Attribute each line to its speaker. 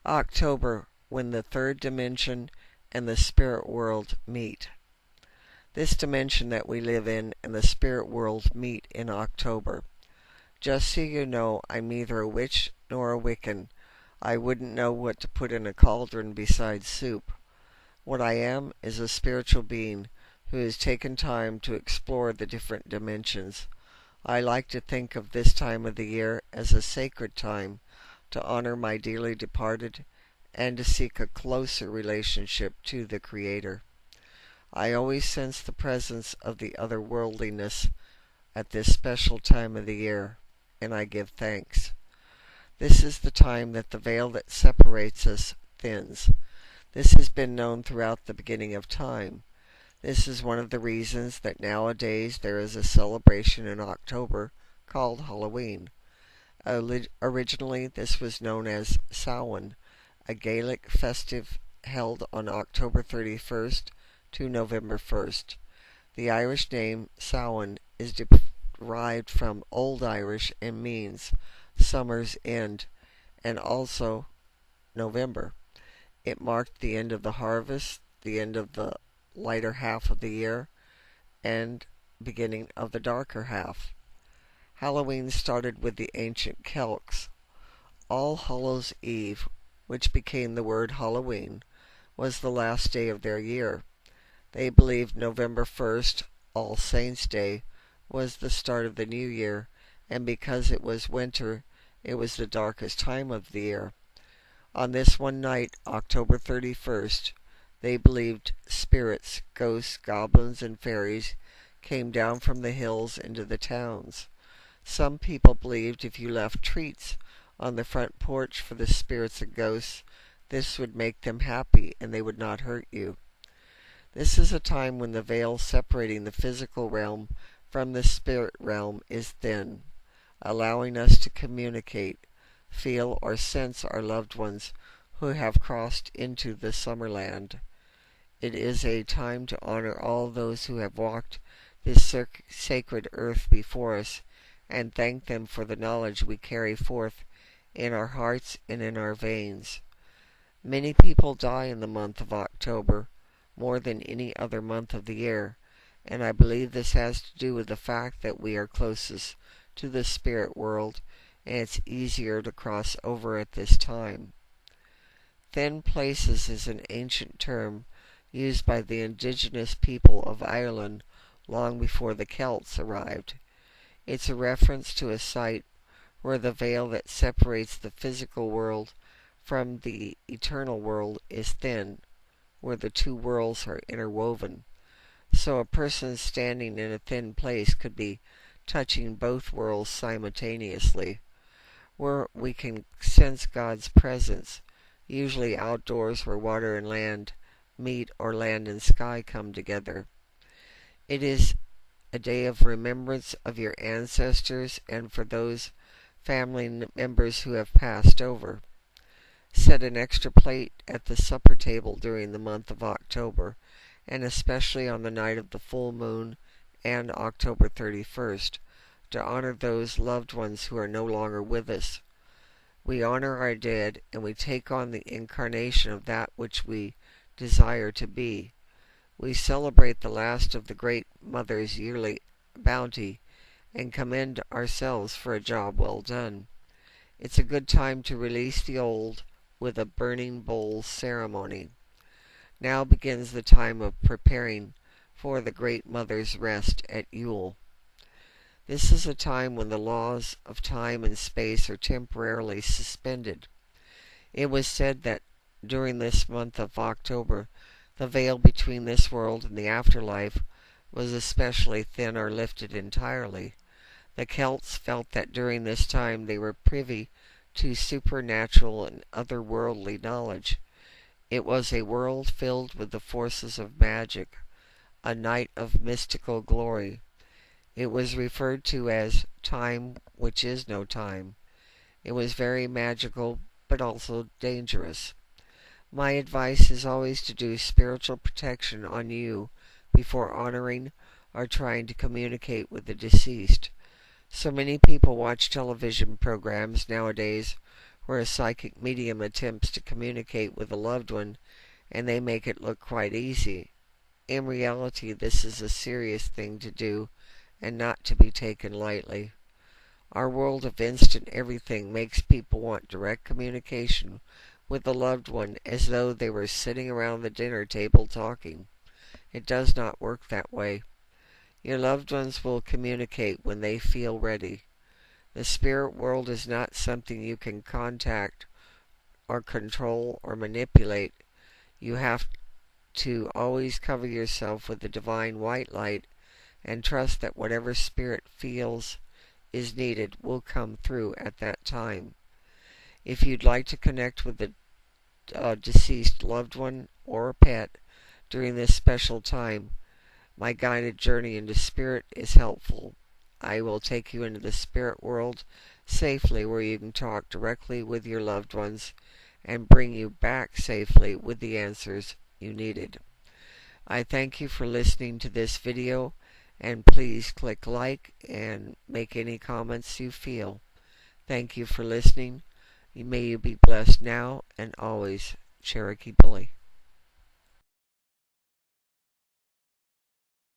Speaker 1: October, when the third dimension and the spirit world meet. This dimension that we live in and the spirit world meet in October. Just so you know, I'm neither a witch nor a Wiccan. I wouldn't know what to put in a cauldron besides soup. What I am is a spiritual being who has taken time to explore the different dimensions. I like to think of this time of the year as a sacred time to honor my dearly departed and to seek a closer relationship to the Creator. I always sense the presence of the otherworldliness at this special time of the year, and I give thanks. This is the time that the veil that separates us thins. This has been known throughout the beginning of time. This is one of the reasons that nowadays there is a celebration in October called Halloween. Originally, this was known as Samhain, a Gaelic festive held on October 31st to November 1st. The Irish name Samhain is derived from Old Irish and means summer's end, and also November. It marked the end of the harvest, the end of the lighter half of the year, and beginning of the darker half. Halloween started with the ancient Celts. All Hallows' Eve, which became the word Halloween, was the last day of their year. They believed November 1st, All Saints' Day, was the start of the new year, and because it was winter, it was the darkest time of the year. On this one night, October 31st, they believed spirits, ghosts, goblins, and fairies came down from the hills into the towns. Some people believed if you left treats on the front porch for the spirits and ghosts, this would make them happy and they would not hurt you. This is a time when the veil separating the physical realm from the spirit realm is thin, allowing us to communicate, feel, or sense our loved ones who have crossed into the Summerland. It is a time to honor all those who have walked this sacred earth before us and thank them for the knowledge we carry forth in our hearts and in our veins. Many people die in the month of October, more than any other month of the year, and I believe this has to do with the fact that we are closest to the spirit world and it's easier to cross over at this time. Thin places is an ancient term used by the indigenous people of Ireland long before the Celts arrived. It's a reference to a site where the veil that separates the physical world from the eternal world is thin, where the two worlds are interwoven. So a person standing in a thin place could be touching both worlds simultaneously, where we can sense God's presence, usually outdoors where water and land meet or land and sky come together. It is a day of remembrance of your ancestors and for those family members who have passed over. Set an extra plate at the supper table during the month of October, and especially on the night of the full moon and October 31st, to honor those loved ones who are no longer with us. We honor our dead, and we take on the incarnation of that which we desire to be. We celebrate the last of the Great Mother's yearly bounty and commend ourselves for a job well done. It's a good time to release the old with a burning bowl ceremony. Now begins the time of preparing for the Great Mother's rest at Yule. This is a time when the laws of time and space are temporarily suspended. It was said that during this month of October, the veil between this world and the afterlife was especially thin or lifted entirely. The Celts felt that during this time they were privy to supernatural and otherworldly knowledge. It was a world filled with the forces of magic, a night of mystical glory. It was referred to as time which is no time. It was very magical, but also dangerous. My advice is always to do spiritual protection on you before honoring or trying to communicate with the deceased. So many people watch television programs nowadays where a psychic medium attempts to communicate with a loved one and they make it look quite easy. In reality, this is a serious thing to do and not to be taken lightly. Our world of instant everything makes people want direct communication with a loved one as though they were sitting around the dinner table talking. It does not work that way. Your loved ones will communicate when they feel ready. The spirit world is not something you can contact or control or manipulate. You have to always cover yourself with the divine white light and trust that whatever spirit feels is needed will come through at that time. If you'd like to connect with a deceased loved one or a pet during this special time, my guided journey into spirit is helpful. I will take you into the spirit world safely where you can talk directly with your loved ones and bring you back safely with the answers you needed. I thank you for listening to this video, and please click like and make any comments you feel. Thank you for listening. May you be blessed now and always. Cherokee Billy.